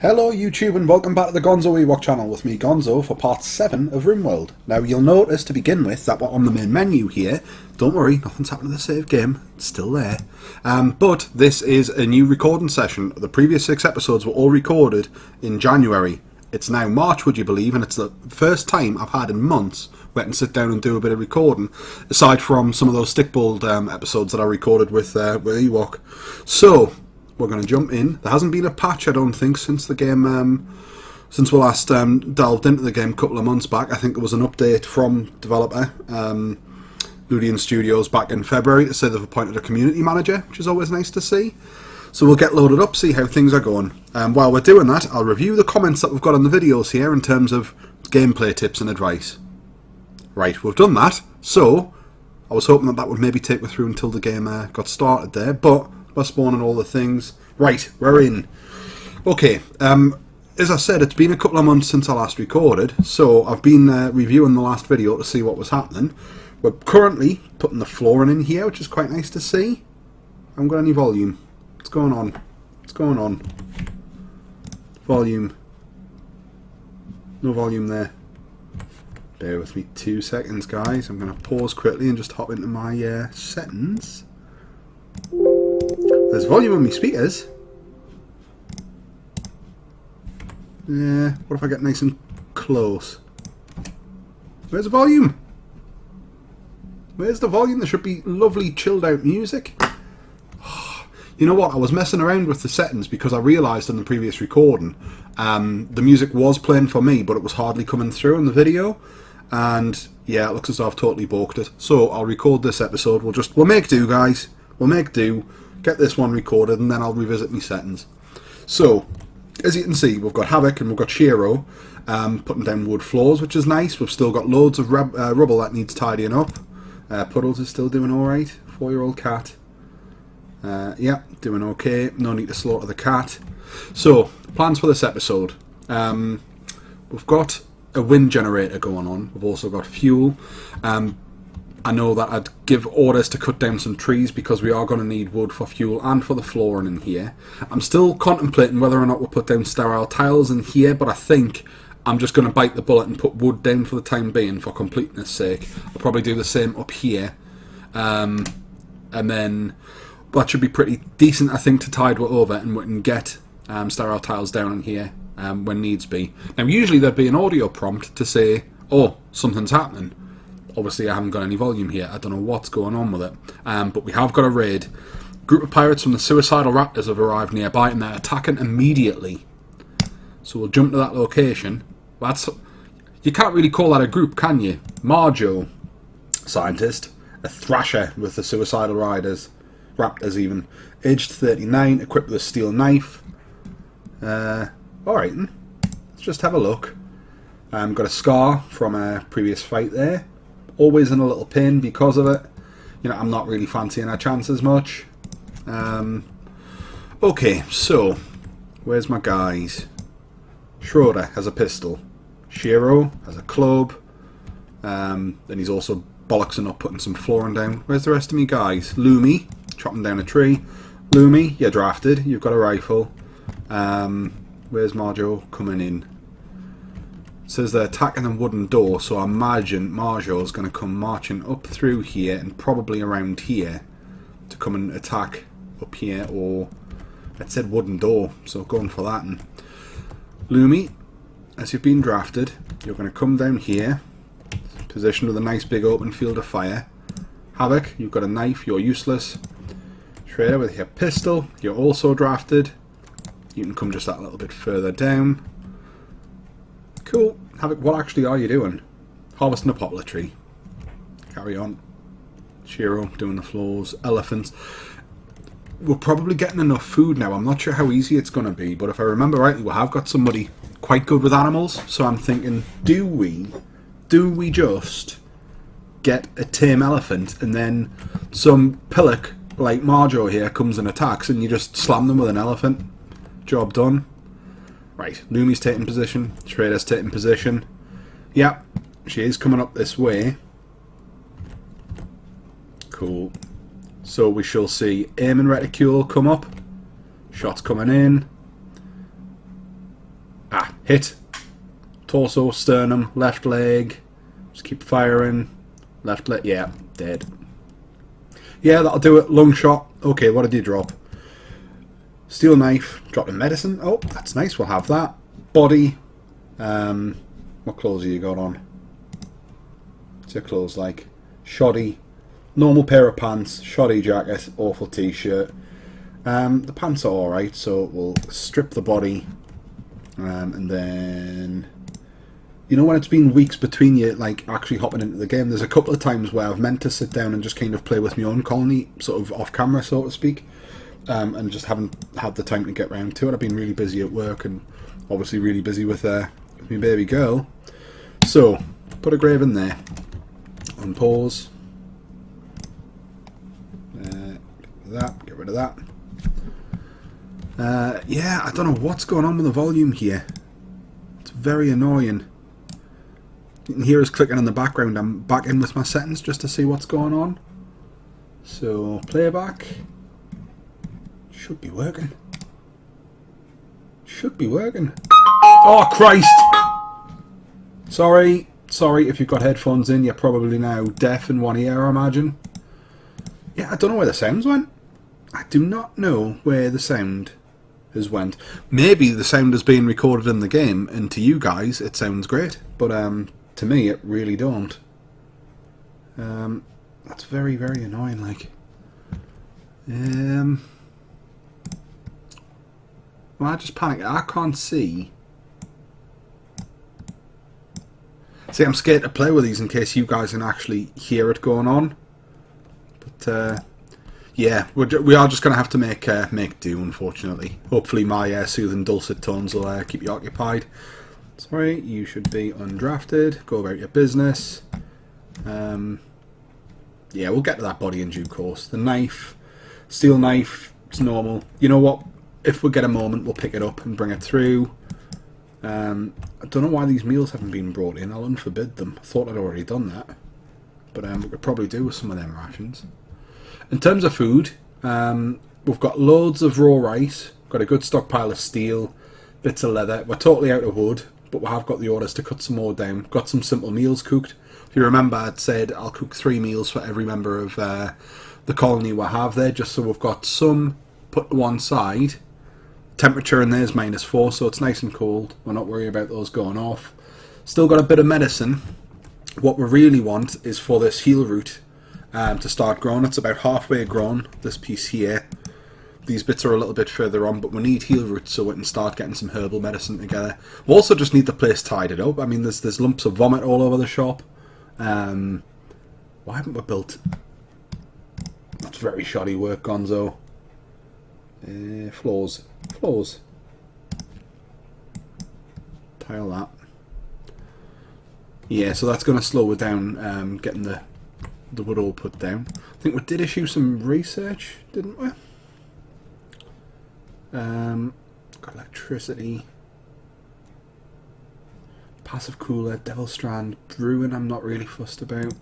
Hello YouTube and welcome back to the GonzoEwok channel with me Gonzo for part 7 of RimWorld. Now you'll notice to begin with that we're on the main menu here. Don't worry, nothing's happened to the save game, it's still there. But this is a new recording session. The previous 6 episodes were all recorded in January. It's now March, would you believe, and it's the first time I've had in months where I can sit down and do a bit of recording, aside from some of those stickballed episodes that I recorded with Ewok. So we're going to jump in. There hasn't been a patch, I don't think, since the game, since we last delved into the game a couple of months back. I think there was an update from developer Ludian Studios back in February to say they've appointed a community manager, which is always nice to see. So we'll get loaded up, see how things are going. While we're doing that, I'll review the comments that we've got on the videos here in terms of gameplay tips and advice. Right, we've done that. So I was hoping that that would maybe take me through until the game got started there, but we're spawning all the things. Right, we're in. Okay, as I said, it's been a couple of months since I last recorded, so I've been reviewing the last video to see what was happening. We're currently putting the flooring in here, which is quite nice to see. I haven't got any volume. What's going on? What's going on? Volume. No volume there. Bear with me 2 seconds, guys. I'm going to pause quickly and just hop into my settings. There's volume on my speakers. Yeah, what if I get nice and close? Where's the volume? Where's the volume? There should be lovely chilled out music. You know what? I was messing around with the settings because I realised in the previous recording the music was playing for me, but it was hardly coming through in the video. And yeah, it looks as though I've totally balked it. So I'll record this episode. We'll make do, guys. We'll make do. Get this one recorded, and then I'll revisit my settings. So, as you can see, we've got Havoc and we've got Shiro putting down wood floors, which is nice. We've still got loads of rubble that needs tidying up. Puddles is still doing alright. 4-year-old cat. Yeah, doing okay. No need to slaughter the cat. So, plans for this episode. We've got a wind generator going on. We've also got fuel. I know that I'd give orders to cut down some trees because we are going to need wood for fuel and for the flooring in here. I'm still contemplating whether or not we'll put down sterile tiles in here, but I think I'm just going to bite the bullet and put wood down for the time being for completeness sake. I'll probably do the same up here. And then that should be pretty decent, I think, to tide it over, and we can get sterile tiles down in here when needs be. Now, usually there'd be an audio prompt to say, oh, something's happening. Obviously, I haven't got any volume here. I don't know what's going on with it. But we have got a raid. A group of pirates from the Suicidal Raptors have arrived nearby, and they're attacking immediately. So we'll jump to that location. You can't really call that a group, can you? Marjot, scientist, a thrasher with the Suicidal Raptors even. Aged 39, equipped with a steel knife. Alright then. Let's just have a look. Got a scar from a previous fight there. Always in a little pain because of it. You know, I'm not really fancying our chances much. Okay, so where's my guys? Schroeder has a pistol. Shiro has a club. Then he's also bollocksing up, putting some flooring down. Where's the rest of me guys? Lumi, chopping down a tree. Lumi, you're drafted. You've got a rifle. Where's Marjot coming in? It says they're attacking a wooden door, so I imagine Marjot's going to come marching up through here and probably around here to come and attack up here, or it said wooden door, so going for that. And Lumi, as you've been drafted, you're going to come down here, positioned with a nice big open field of fire. Havoc, you've got a knife, you're useless. Shredder with your pistol, you're also drafted. You can come just that little bit further down. Cool. Havoc, what actually are you doing? Harvesting a poplar tree. Carry on. Shiro doing the floors. Elephants. We're probably getting enough food now. I'm not sure how easy it's going to be, but if I remember rightly, we have got somebody quite good with animals. So I'm thinking, do we just get a tame elephant and then some pillock like Marjot here comes and attacks and you just slam them with an elephant? Job done. Right, Lumi's taking position, Shredder's taking position. Yep, she is coming up this way. Cool. So we shall see aim and reticule come up. Shots coming in. hit. Torso, sternum, left leg. Just keep firing. Left leg, yeah, dead. Yeah, that'll do it. Lung shot. Okay, what did you drop? Steel knife. Dropped in medicine. Oh, that's nice. We'll have that. Body. What clothes have you got on? What's your clothes like? Shoddy. Normal pair of pants. Shoddy jacket. Awful t-shirt. The pants are alright, so we'll strip the body. And then... You know when it's been weeks between you, like, actually hopping into the game, there's a couple of times where I've meant to sit down and just kind of play with my own colony, sort of off camera, so to speak, and just haven't had the time to get round to it. I've been really busy at work and obviously really busy with my baby girl. So, put a grave in there. Unpause. Get rid of that. Yeah, I don't know what's going on with the volume here. It's very annoying. You can hear us clicking in the background. I'm back in with my settings just to see what's going on. So, playback. Should be working. Should be working. Oh, Christ! Sorry if you've got headphones in. You're probably now deaf in one ear, I imagine. Yeah, I don't know where the sounds went. I do not know where the sound has went. Maybe the sound is being recorded in the game, and to you guys it sounds great. But, to me, it really don't. That's very, very annoying, like. Well, I just panicked. I can't see. See, I'm scared to play with these in case you guys can actually hear it going on. But, yeah, we are just going to have to make do, unfortunately. Hopefully my soothing dulcet tones will keep you occupied. Sorry, you should be undrafted. Go about your business. Yeah, we'll get to that body in due course. The knife, steel knife, it's normal. You know what? If we get a moment, we'll pick it up and bring it through. I don't know why these meals haven't been brought in. I'll unforbid them. I thought I'd already done that. But we could probably do with some of them rations. In terms of food, we've got loads of raw rice. Got a good stockpile of steel. Bits of leather. We're totally out of wood. But we have got the orders to cut some more down. Got some simple meals cooked. If you remember, I'd said I'll cook 3 meals for every member of the colony we have there, just so we've got some put to one side. Temperature in there is -4, so it's nice and cold. We're not worried about those going off. Still got a bit of medicine. What we really want is for this heal root to start growing. It's about halfway grown, this piece here. These bits are a little bit further on, but we need heal roots so we can start getting some herbal medicine together. We also just need the place tidied up. I mean, there's lumps of vomit all over the shop. Why haven't we built... That's very shoddy work, Gonzo. Floors. Tile that. Yeah, so that's going to slow it down, getting the wood all put down. I think we did issue some research, didn't we? Got electricity, passive cooler, devil strand, brewing I'm not really fussed about.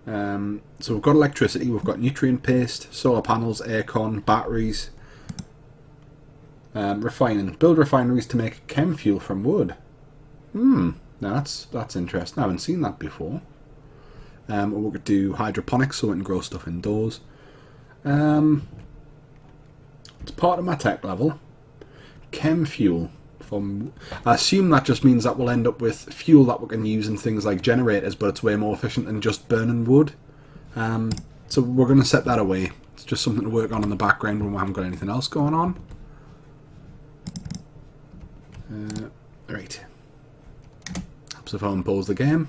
So we've got electricity, we've got nutrient paste, solar panels, aircon, batteries, refining. Build refineries to make chem fuel from wood. Now that's interesting. I haven't seen that before. We could do hydroponics so we can grow stuff indoors. It's part of my tech level. Chem fuel. I assume that just means that we'll end up with fuel that we can use in things like generators, but it's way more efficient than just burning wood. So we're going to set that away. It's just something to work on in the background when we haven't got anything else going on. Right. Helps if I unpause the game.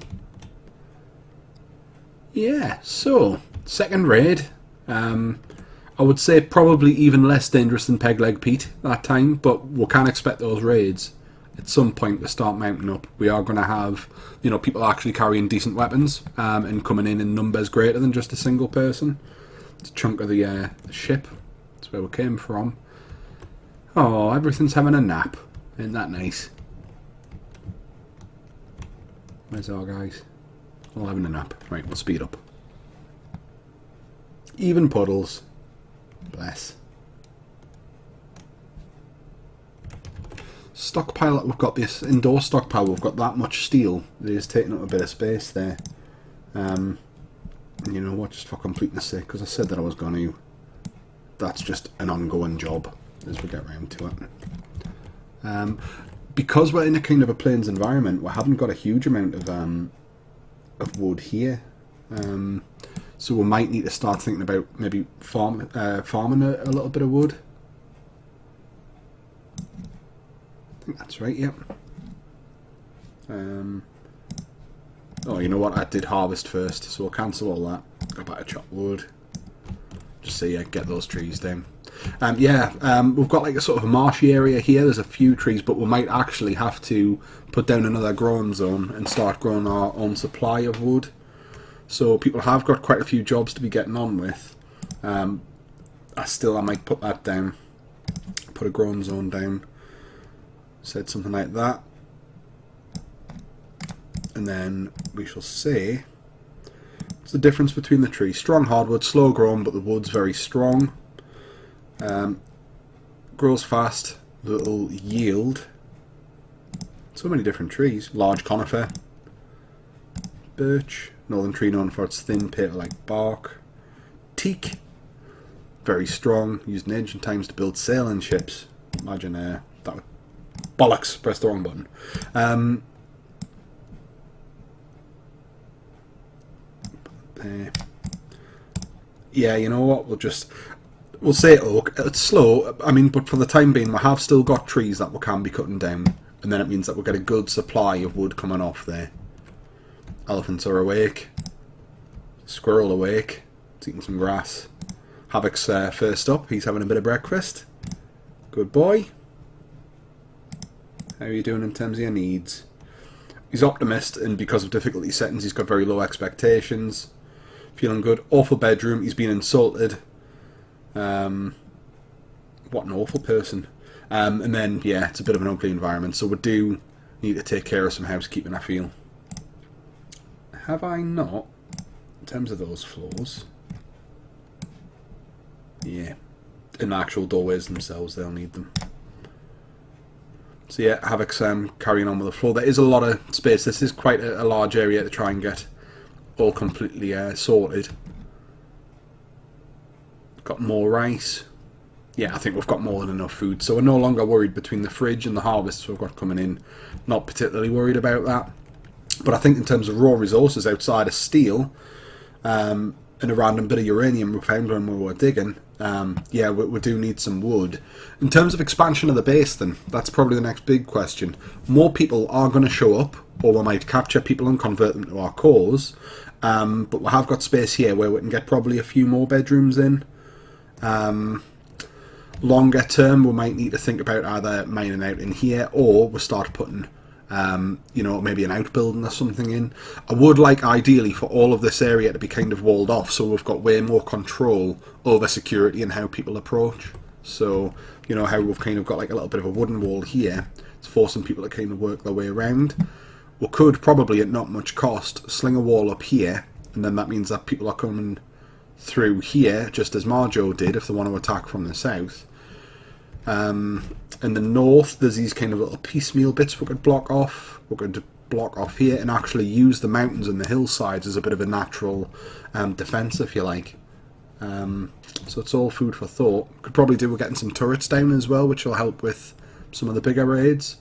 Yeah, so, second raid. I would say probably even less dangerous than Peg Leg Pete that time, but we can't expect those raids at some point to start mounting up. We are going to have, you know, people actually carrying decent weapons and coming in numbers greater than just a single person. It's a chunk of the ship. That's where we came from. Oh, everything's having a nap. Isn't that nice? Where's our guys? All having a nap. Right, we'll speed up. Even puddles. Bless. stockpile, we've got this indoor stockpile, we've got that much steel. It is taking up a bit of space there. You know what, just for completeness sake, because I said that I was going to, that's just an ongoing job as we get round to it. Because we're in a kind of a plains environment, we haven't got a huge amount of wood here. So we might need to start thinking about maybe farming a little bit of wood. I think that's right, yep. Oh, you know what? I did harvest first, so we'll cancel all that. Go back to chop wood. Just so yeah, get those trees down. We've got like a sort of a marshy area here. There's a few trees, but we might actually have to put down another growing zone and start growing our own supply of wood. So people have got quite a few jobs to be getting on with. I might put that down. Put a growing zone down. Said something like that. And then we shall say, what's the difference between the trees? Strong hardwood, slow grown, but the wood's very strong. Grows fast, little yield. So many different trees. Large conifer. Birch. Northern tree known for its thin paper-like bark. Teak. Very strong. Used in ancient times to build sailing ships. Imagine that. Bollocks. Pressed the wrong button. Yeah, you know what? We'll say oak. It's slow. I mean, but for the time being, we have still got trees that we can be cutting down, and then it means that we'll get a good supply of wood coming off there. Elephants are awake. Squirrel awake. It's eating some grass. Havoc's first up. He's having a bit of breakfast. Good boy. How are you doing in terms of your needs? He's optimist, and because of difficulty settings, he's got very low expectations. Feeling good. Awful bedroom. He's been insulted. What an awful person. And then, yeah, it's a bit of an ugly environment, so we do need to take care of some housekeeping, I feel. Have I not? In terms of those floors. Yeah. In the actual doorways themselves, they'll need them. So yeah, Havoc's carrying on with the floor. There is a lot of space. This is quite a large area to try and get all completely sorted. Got more rice. Yeah, I think we've got more than enough food. So we're no longer worried between the fridge and the harvests we've got coming in. Not particularly worried about that. But I think in terms of raw resources outside of steel and a random bit of uranium we found when we were digging, yeah, we do need some wood. In terms of expansion of the base then, that's probably the next big question. More people are going to show up, or we might capture people and convert them to our cause. But we have got space here where we can get probably a few more bedrooms in. Longer term, we might need to think about either mining out in here, or we'll start putting you know, maybe an outbuilding or something in. I would like ideally for all of this area to be kind of walled off, so we've got way more control over security and how people approach. So, you know, how we've kind of got like a little bit of a wooden wall here. It's forcing people to kind of work their way around. We could probably, at not much cost, sling a wall up here, and then that means that people are coming through here, just as Marjot did, if they want to attack from the south. In the north, there's these kind of little piecemeal bits we could block off. We're going to block off here and actually use the mountains and the hillsides as a bit of a natural defence, if you like. So it's all food for thought. Could probably do with getting some turrets down as well, which will help with some of the bigger raids.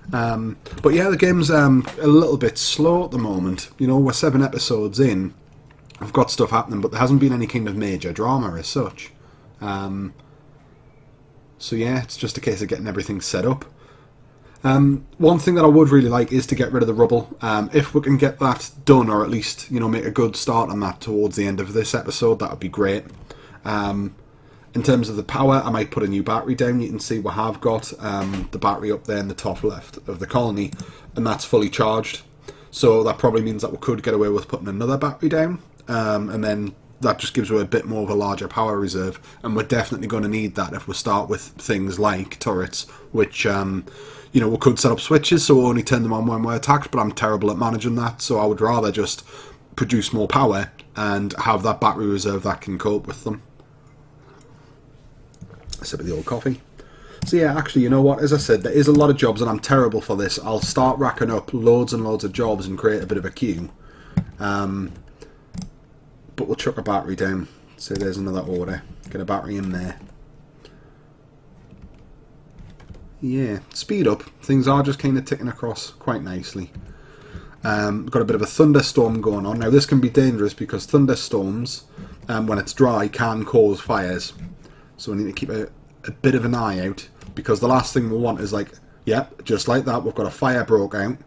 But yeah, the game's a little bit slow at the moment. You know, we're 7 episodes in. I've got stuff happening, but there hasn't been any kind of major drama as such. So yeah, it's just a case of getting everything set up. One thing that I would really like is to get rid of the rubble. If we can get that done, or at least, you know, make a good start on that towards the end of this episode, that would be great. In terms of the power, I might put a new battery down. You can see we have got the battery up there in the top left of the colony, and that's fully charged. So that probably means that we could get away with putting another battery down, and then that just gives away a bit more of a larger power reserve, and we're definitely going to need that if we start with things like turrets, which, you know, we could set up switches so we'll only turn them on when we're attacked, but I'm terrible at managing that, so I would rather just produce more power and have that battery reserve that can cope with them. A sip of the old coffee. So yeah, actually, you know what? As I said, there is a lot of jobs, and I'm terrible for this. I'll start racking up loads and loads of jobs and create a bit of a queue. But we'll chuck a battery down. So there's another order. Get a battery in there. Yeah, speed up. Things are just kind of ticking across quite nicely. Got a bit of a thunderstorm going on. Now this can be dangerous because thunderstorms, when it's dry, can cause fires. So we need to keep a bit of an eye out, because the last thing we want is like, yep, just like that, we've got a fire broke out.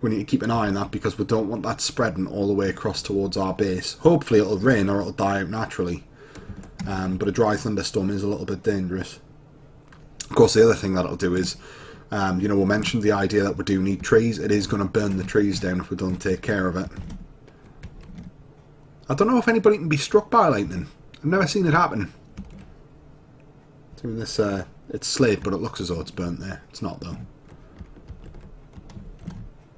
We need to keep an eye on that because we don't want that spreading all the way across towards our base. Hopefully it'll rain or it'll die out naturally. But a dry thunderstorm is a little bit dangerous. Of course, the other thing that it'll do is, you know, we mentioned the idea that we do need trees. It is going to burn the trees down if we don't take care of it. I don't know if anybody can be struck by lightning. I've never seen it happen. I mean, this, it's slate, but it looks as though it's burnt there. It's not, though.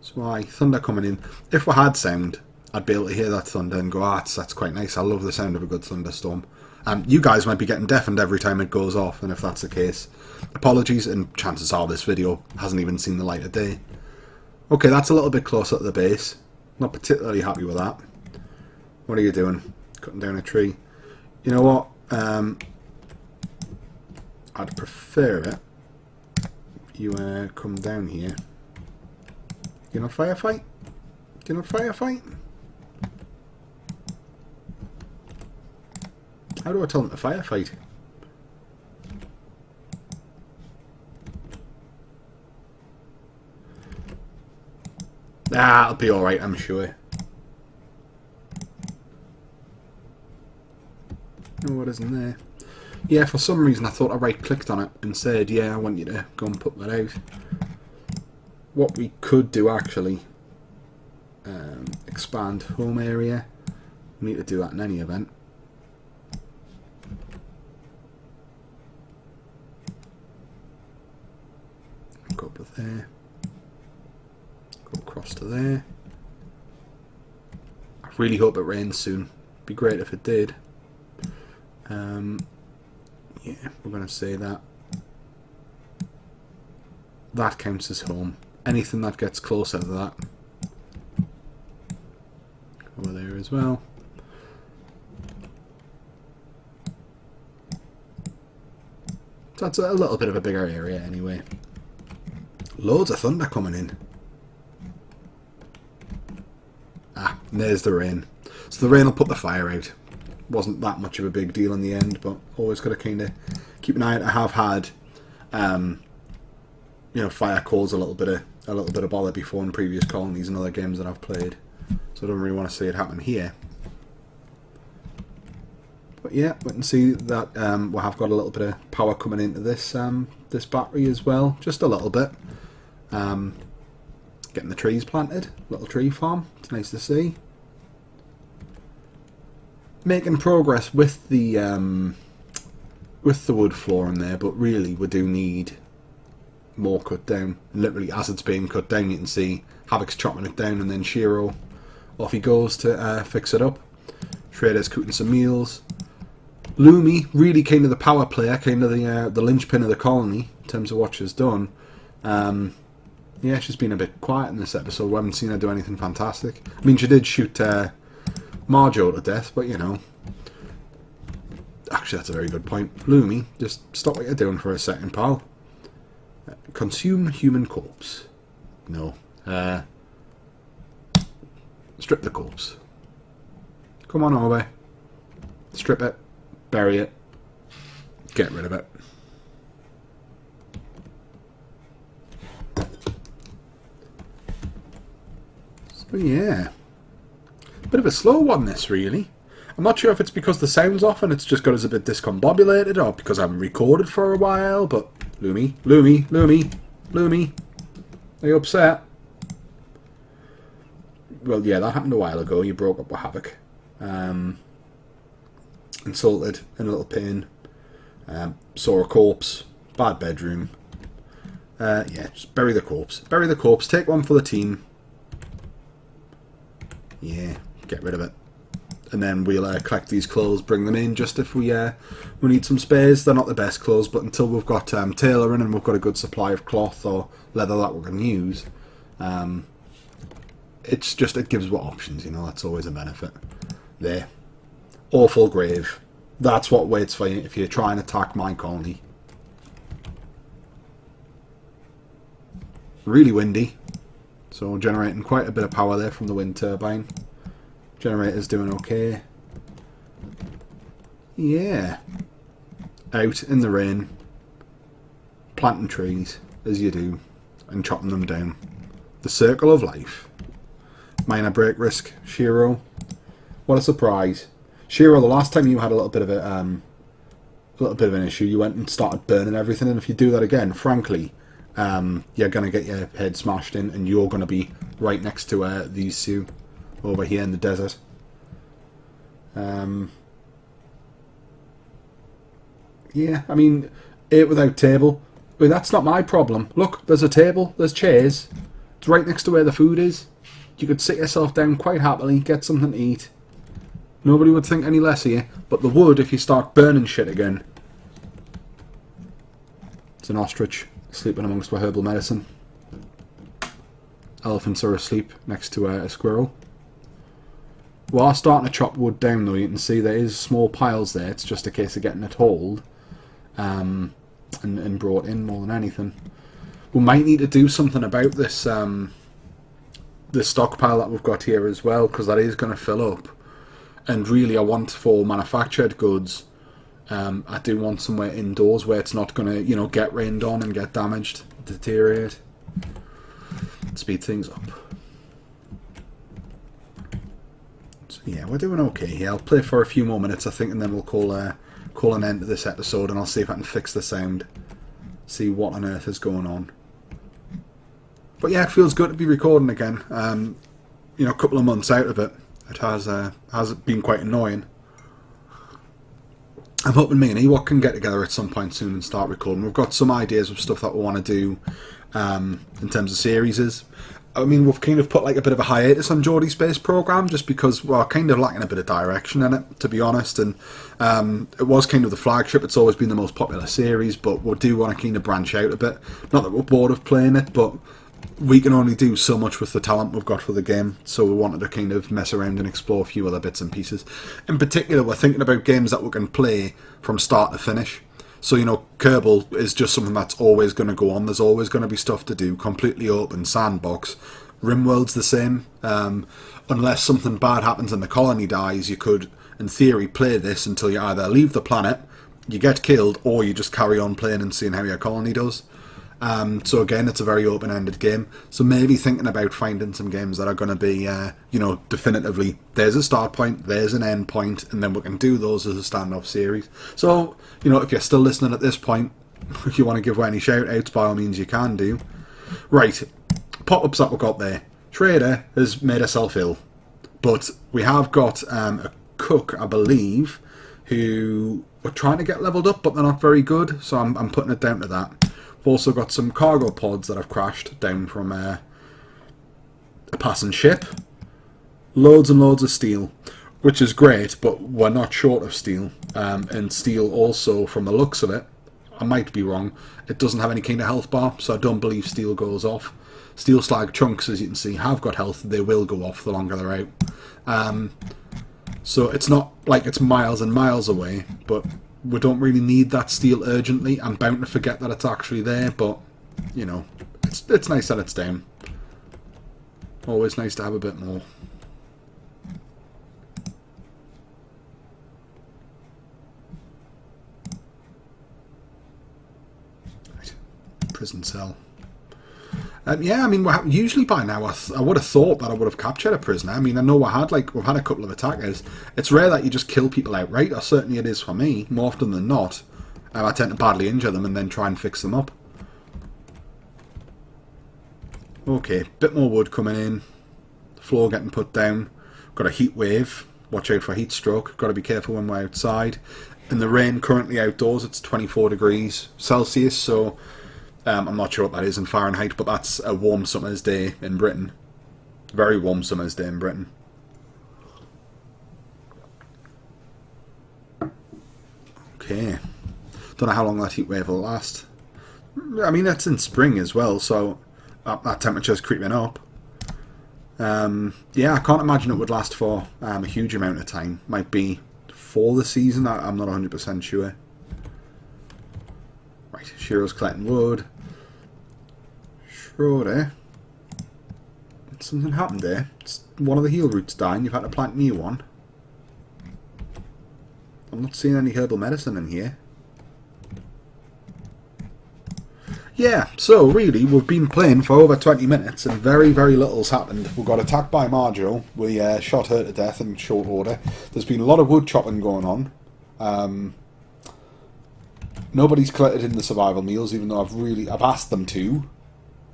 So, thunder coming in. If we had sound, I'd be able to hear that thunder and go, that's quite nice. I love the sound of a good thunderstorm. You guys might be getting deafened every time it goes off, and if that's the case, apologies, and chances are this video hasn't even seen the light of day. Okay, that's a little bit closer to the base. Not particularly happy with that. What are you doing? Cutting down a tree. You know what? I'd prefer it if you come down here. You not firefight? You not firefight? How do I tell them to firefight? It'll be alright, I'm sure. Oh, what is in there? Yeah, for some reason I thought I right-clicked on it and said, yeah, I want you to go and put that out. What we could do, actually, expand home area. We need to do that in any event. Go up to there. Go across to there. I really hope it rains soon. It'd be great if it did. Yeah, we're going to say that. That counts as home. Anything that gets closer to that. Over there as well. So that's a little bit of a bigger area anyway. Loads of thunder coming in. And there's the rain. So the rain will put the fire out. Wasn't that much of a big deal in the end, but always got to kind of keep an eye out. I have had, you know, fire cause a little bit of bother before in previous colonies and other games that I've played. So I don't really want to see it happen here. But yeah, we can see that we have got a little bit of power coming into this this battery as well, just a little bit. Getting the trees planted, little tree farm. It's nice to see. Making progress with the wood floor in there, but really we do need more cut down. And literally, as it's being cut down, you can see Havoc's chopping it down, and then Shiro off he goes to fix it up. Shredder's cooking some meals. Lumi, really kind of the power player, kind of the linchpin of the colony in terms of what she's done. Yeah, she's been a bit quiet in this episode. We haven't seen her do anything fantastic. I mean, she did shoot Marjot to death, but you know. Actually, that's a very good point. Lumi, just stop what you're doing for a second, pal. Consume human corpse. No. Strip the corpse. Come on over. Strip it. Bury it. Get rid of it. So yeah. Bit of a slow one, this, really. I'm not sure if it's because the sound's off and it's just got us a bit discombobulated, or because I haven't recorded for a while, but Lumi, Lumi, Lumi, Lumi, are you upset? Well, yeah, that happened a while ago. You broke up with Havoc. Insulted, in a little pain. Saw a corpse. Bad bedroom. Yeah, just bury the corpse. Bury the corpse. Take one for the team. Yeah, get rid of it. and then we'll collect these clothes, bring them in just if we need some spares. They're not the best clothes, but until we've got tailoring and we've got a good supply of cloth or leather that we're going to use, it's just, it gives us options, you know. That's always a benefit. There. Awful grave. That's what waits for you if you try and attack my colony. Really windy, so generating quite a bit of power there from the wind turbine. Generator's doing okay. Yeah. Out in the rain, planting trees, as you do, and chopping them down. The circle of life. Minor break risk, Shiro. What a surprise. Shiro, the last time you had a little bit of an issue, you went and started burning everything, and if you do that again, frankly, you're going to get your head smashed in, and you're going to be right next to these two over here in the desert. Yeah, I mean, 8 without table. But that's not my problem. Look, there's a table, there's chairs. It's right next to where the food is. You could sit yourself down quite happily, get something to eat. Nobody would think any less of you, but they would if you start burning shit again. It's an ostrich sleeping amongst my herbal medicine. Elephants are asleep next to a squirrel. We are starting to chop wood down though. You can see there is small piles there. It's just a case of getting it hauled and brought in more than anything. We might need to do something about this this stockpile that we've got here as well, because that is going to fill up. And really, I want for manufactured goods, I do want somewhere indoors where it's not going to, you know, get rained on and get damaged, deteriorate. Speed things up. So yeah, we're doing okay here. I'll play for a few more minutes, I think, and then we'll call an end to this episode, and I'll see if I can fix the sound. See what on earth is going on. But yeah, it feels good to be recording again. You know, a couple of months out of it. It has been quite annoying. I'm hoping me and Ewok can get together at some point soon and start recording. We've got some ideas of stuff that we want to do in terms of series. I mean, we've kind of put like a bit of a hiatus on Geordie Space Program just because we're kind of lacking a bit of direction in it, to be honest. And it was kind of the flagship. It's always been the most popular series, but we do want to kind of branch out a bit. Not that we're bored of playing it, but we can only do so much with the talent we've got for the game, so we wanted to kind of mess around and explore a few other bits and pieces. In particular, we're thinking about games that we can play from start to finish. So, you know, Kerbal is just something that's always going to go on. There's always going to be stuff to do, completely open, sandbox. RimWorld's the same. Unless something bad happens and the colony dies, you could, in theory, play this until you either leave the planet, you get killed, or you just carry on playing and seeing how your colony does. So again, it's a very open-ended game. So maybe thinking about finding some games that are going to be, you know, definitively, there's a start point, there's an end point, and then we can do those as a standoff series. So, you know, if you're still listening at this point, if you want to give away any shout-outs, by all means you can do. Right, pop-ups that we got there. Trader has made herself ill, but we have got a cook, I believe, who are trying to get leveled up, but they're not very good, so I'm putting it down to that. We've also got some cargo pods that have crashed down from a passing ship. Loads and loads of steel, which is great, but we're not short of steel. And steel also, from the looks of it, I might be wrong, it doesn't have any kind of health bar, so I don't believe steel goes off. Steel slag chunks, as you can see, have got health. They will go off the longer they're out. So it's not like it's miles and miles away, but we don't really need that steel urgently. I'm bound to forget that it's actually there, but, you know, it's nice that it's down. Always nice to have a bit more. Right. Prison cell. Yeah, I mean, usually by now I would have thought that I would have captured a prisoner. I mean, I know we've had a couple of attackers. It's rare that you just kill people outright, or certainly it is for me. More often than not, I tend to badly injure them and then try and fix them up. Okay, bit more wood coming in. Floor getting put down. Got a heat wave. Watch out for heat stroke. Got to be careful when we're outside. In the rain, currently outdoors, it's 24 degrees Celsius, so I'm not sure what that is in Fahrenheit, but that's a warm summer's day in Britain. Very warm summer's day in Britain. Okay. Don't know how long that heat wave will last. I mean, that's in spring as well, so that temperature's creeping up. Yeah, I can't imagine it would last for a huge amount of time. Might be for the season, I'm not 100% sure. Right, Shiro's collecting wood. Schroeder. Something happened there. One of the heal roots dying, you've had to plant a new one. I'm not seeing any herbal medicine in here. Yeah, so really, we've been playing for over 20 minutes and very, very little's happened. We got attacked by Marjot. We shot her to death in short order. There's been a lot of wood chopping going on. Nobody's collected in the survival meals, even though I've asked them to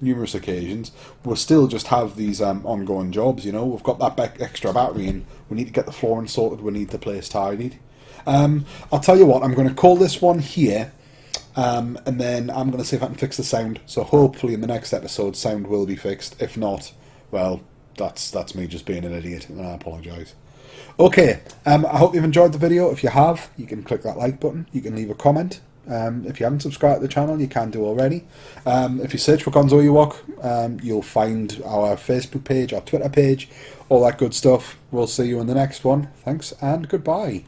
numerous occasions. We'll still just have these ongoing jobs, you know. We've got that extra battery and we need to get the flooring sorted. We need the place tidied. I'll tell you what, I'm going to call this one here. And then I'm going to see if I can fix the sound. So hopefully in the next episode, sound will be fixed. If not, well, that's me just being an idiot, and I apologise. Okay, I hope you've enjoyed the video. If you have, you can click that like button. You can leave a comment. If you haven't subscribed to the channel, you can do already. If you search for GonzoEwok, you'll find our Facebook page, our Twitter page, all that good stuff. We'll see you in the next one. Thanks and goodbye.